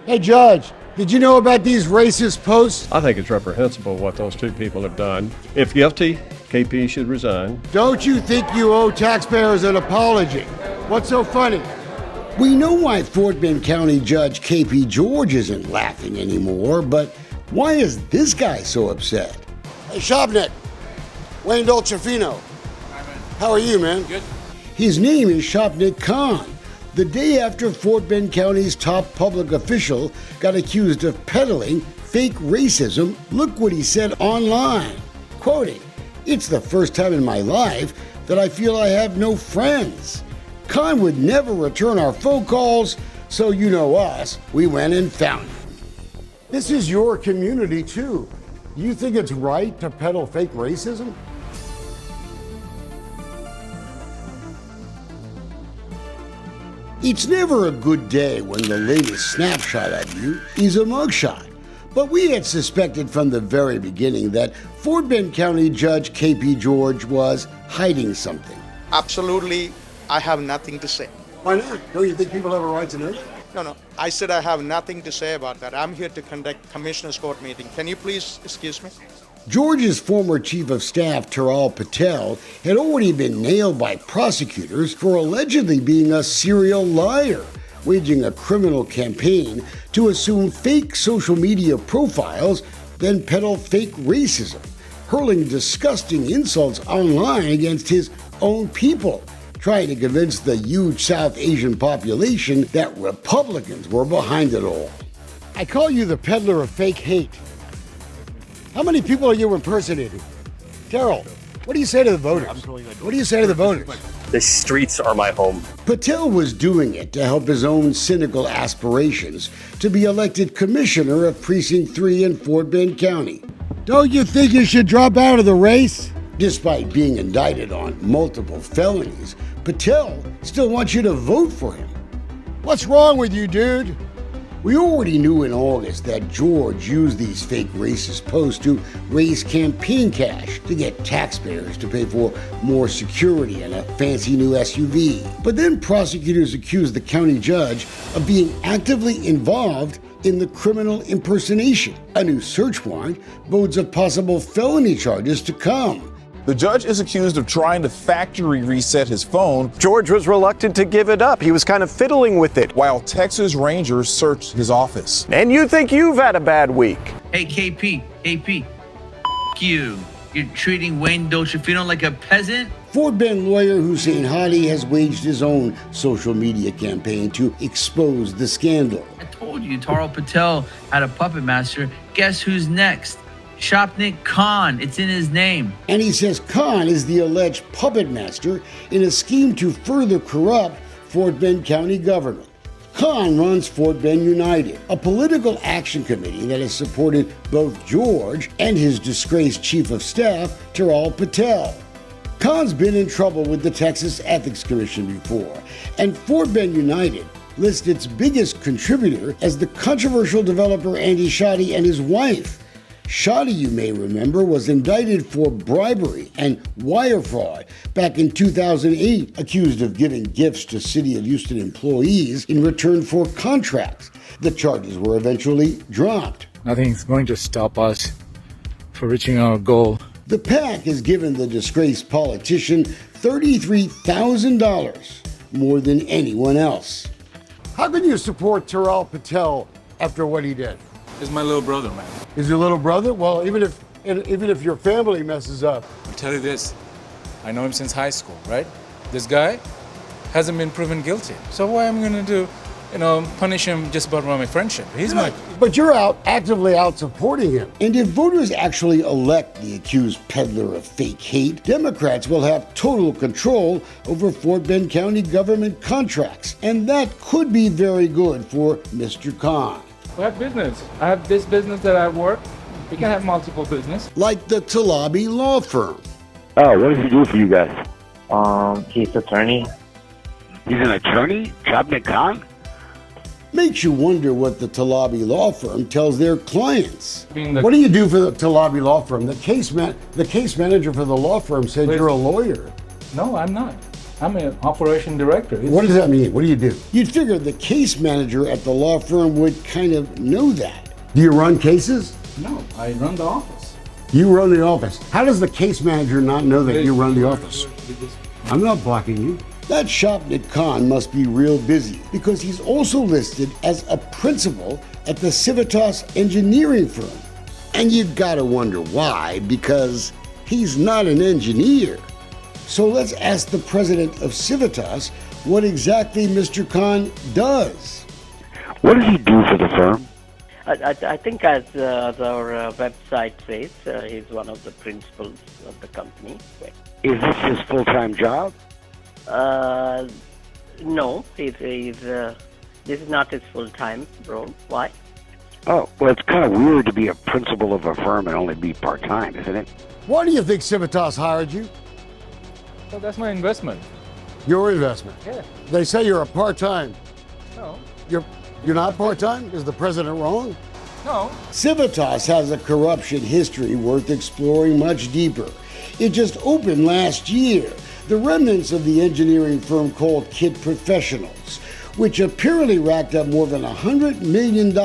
Hey, Judge, did you know about these racist posts? I think it's reprehensible what those two people have done. If guilty, KP should resign. Don't you think you owe taxpayers an apology? What's so funny? We know why Fort Bend County Judge K.P. George isn't laughing anymore, but why is this guy so upset? Hey, Shopnick, Wayne Dolcefino. How are you, man? Good. His name is Shopnick Khan. The day after Fort Bend County's top public official got accused of peddling fake racism, look what he said online. Quoting, "It's the first time in my life that I feel I have no friends. Khan would never return our phone calls, so you know us, we went and found him." This is your community, too. You think it's right to peddle fake racism? It's never a good day when the latest snapshot of you is a mugshot. But we had suspected from the very beginning that Fort Bend County Judge K.P. George was hiding something. Absolutely, I have nothing to say. Why not? Don't you think people have a right to know? No, I said I have nothing to say about that. I'm here to conduct Commissioner's Court meeting. Can you please excuse me? George's former chief of staff, Taral Patel, had already been nailed by prosecutors for allegedly being a serial liar, waging a criminal campaign to assume fake social media profiles, then peddle fake racism, hurling disgusting insults online against his own people, trying to convince the huge South Asian population that Republicans were behind it all. I call you the peddler of fake hate. How many people are you impersonating? Terrell, what do you say to the voters? What do you say to the voters? The streets are my home. Patel was doing it to help his own cynical aspirations to be elected commissioner of Precinct 3 in Fort Bend County. Don't you think you should drop out of the race? Despite being indicted on multiple felonies, Patel still wants you to vote for him. What's wrong with you, dude? We already knew in August that George used these fake racist posts to raise campaign cash to get taxpayers to pay for more security and a fancy new SUV. But then prosecutors accused the county judge of being actively involved in the criminal impersonation. A new search warrant bodes of possible felony charges to come. The judge is accused of trying to factory reset his phone George was reluctant to give it up. He was kind of fiddling with it. while Texas Rangers searched his office. And you think you've had a bad week. Hey, KP, you. You're treating Wayne Dolcefino like a peasant? Fort Bend lawyer Hussein Hadi has waged his own social media campaign to expose the scandal. I told you, Taro Patel had a puppet master. Guess who's next? Shopnick Khan. It's in his name. And he says Khan is the alleged puppet master in a scheme to further corrupt Fort Bend County government. Khan runs Fort Bend United, a political action committee that has supported both George and his disgraced chief of staff, Taral Patel. Khan's been in trouble with the Texas Ethics Commission before, and Fort Bend United lists its biggest contributor as the controversial developer Andy Shoddy and his wife. Shoddy, you may remember, was indicted for bribery and wire fraud back in 2008, accused of giving gifts to City of Houston employees in return for contracts. The charges were eventually dropped. Nothing's going to stop us from reaching our goal. The PAC has given the disgraced politician $33,000, more than anyone else. How can you support Taral Patel after what he did? He's my little brother, man. Is your little brother? Well, even if your family messes up. I'll tell you this. I know him since high school, right? This guy hasn't been proven guilty. So why am I gonna do, punish him just about my friendship? He's my... But you're actively out supporting him. And if voters actually elect the accused peddler of fake hate, Democrats will have total control over Fort Bend County government contracts. And that could be very good for Mr. Khan. I have business. I have this business that I work. We can have multiple business. Like the Talabi Law Firm. Oh, what does he do for you guys? He's attorney. He's an attorney? Shopnick Khan? Makes you wonder what the Talabi Law Firm tells their clients. What do you do for the Talabi Law Firm? The case manager for the law firm said you're a lawyer. No, I'm not. I'm an operation director. What does that mean? What do you do? You'd figure the case manager at the law firm would kind of know that. Do you run cases? No, I run the office. You run the office. How does the case manager not know that you run the office? I'm not blocking you. That Shopnik Khan must be real busy because he's also listed as a principal at the Civitas engineering firm. And you've got to wonder why, because he's not an engineer. So let's ask the president of Civitas what exactly Mr. Khan does. What does he do for the firm? I think as our website says, he's one of the principals of the company. Is this his full-time job? No, this is not his full-time role. Why? Oh, well, it's kind of weird to be a principal of a firm and only be part-time, isn't it? Why do you think Civitas hired you? So that's my investment. Your investment. Yeah. They say you're a part-time. No. You're not part-time? Is the president wrong? No. Civitas has a corruption history worth exploring much deeper. It just opened last year. The remnants of the engineering firm called KIT Professionals, which apparently racked up more than $100 million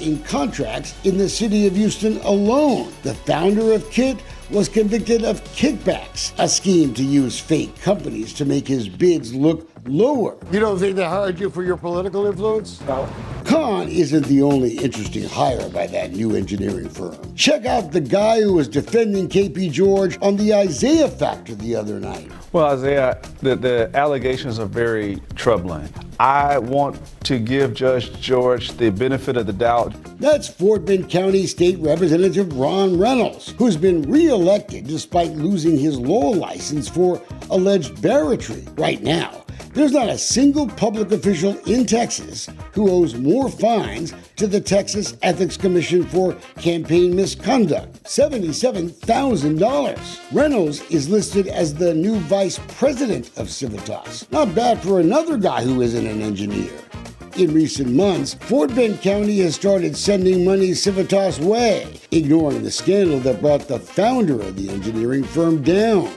in contracts in the city of Houston alone. The founder of KIT was convicted of kickbacks, a scheme to use fake companies to make his bids look lower. You don't think they hired you for your political influence? No. Khan isn't the only interesting hire by that new engineering firm. Check out the guy who was defending KP George on the Isaiah Factor the other night. Well, Isaiah, the allegations are very troubling. I want to give Judge George the benefit of the doubt. That's Fort Bend County State Representative Ron Reynolds, who's been re-elected despite losing his law license for alleged barratry. Right now, there's not a single public official in Texas who owes more fines to the Texas Ethics Commission for campaign misconduct, $77,000. Reynolds is listed as the new vice president of Civitas. Not bad for another guy who isn't an engineer. In recent months, Fort Bend County has started sending money Civitas' way, ignoring the scandal that brought the founder of the engineering firm down.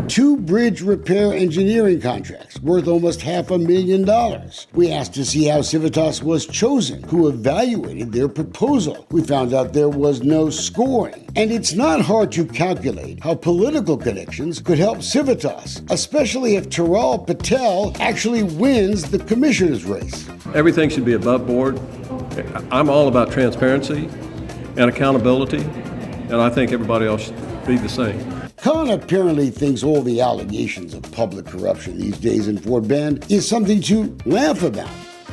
2 bridge repair engineering contracts worth almost $500,000. We asked to see how Civitas was chosen, who evaluated their proposal. We found out there was no scoring. And it's not hard to calculate how political connections could help Civitas, especially if Taral Patel actually wins the commissioner's race. Everything should be above board. I'm all about transparency and accountability, and I think everybody else should be the same. Khan apparently thinks all the allegations of public corruption these days in Fort Bend is something to laugh about.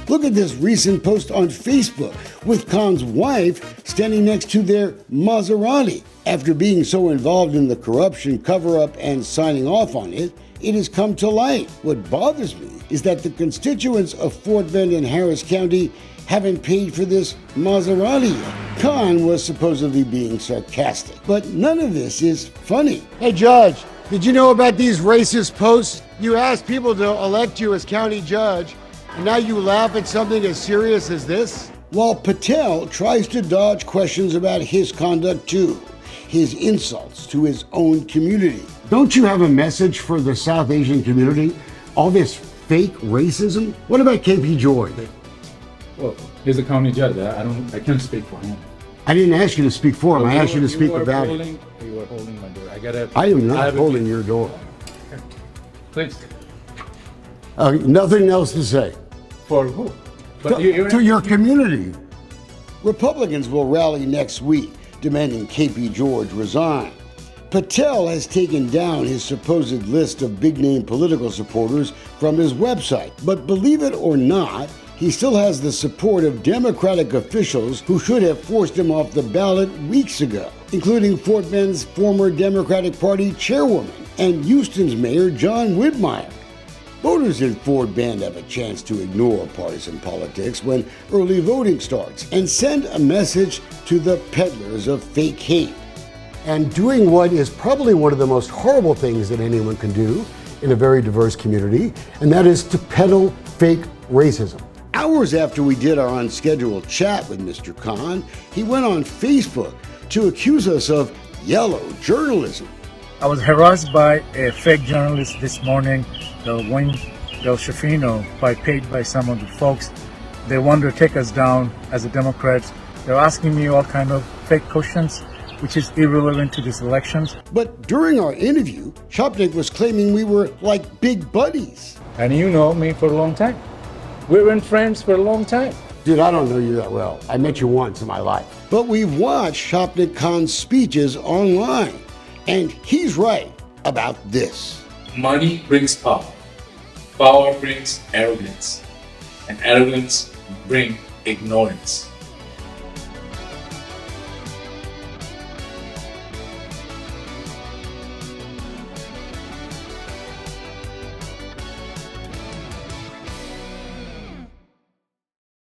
Look at this recent post on Facebook with Khan's wife standing next to their Maserati. After being so involved in the corruption cover-up and signing off on it, it has come to light. What bothers me is that the constituents of Fort Bend and Harris County haven't paid for this Maserati yet. Khan was supposedly being sarcastic, but none of this is funny. Hey, Judge, did you know about these racist posts? You asked people to elect you as county judge, and now you laugh at something as serious as this? While Patel tries to dodge questions about his conduct too, his insults to his own community. Don't you have a message for the South Asian community? All this fake racism? What about KP George? Well, he's a county judge. I can't speak for him. I didn't ask you to speak for him. I asked you to speak about it. You are holding my door. I am not holding your door. Please. Nothing else to say. For who? To your community. Republicans will rally next week demanding KP George resign. Patel has taken down his supposed list of big-name political supporters from his website. But believe it or not, he still has the support of Democratic officials who should have forced him off the ballot weeks ago, including Fort Bend's former Democratic Party chairwoman and Houston's Mayor John Whitmire. Voters in Fort Bend have a chance to ignore partisan politics when early voting starts and send a message to the peddlers of fake hate. And doing what is probably one of the most horrible things that anyone can do in a very diverse community, and that is to peddle fake racism. Hours after we did our unscheduled chat with Mr. Khan, he went on Facebook to accuse us of yellow journalism. I was harassed by a fake journalist this morning, Wayne Del Shafino, paid by some of the folks. They want to take us down as a Democrats. They're asking me all kind of fake questions, which is irrelevant to these elections. But during our interview, Shopnick was claiming we were like big buddies. And you know me for a long time. We've been friends for a long time. Dude, I don't know you that well. I met you once in my life. But we've watched Shopnick Khan's speeches online, and he's right about this. Money brings power. Power brings arrogance. And arrogance brings ignorance.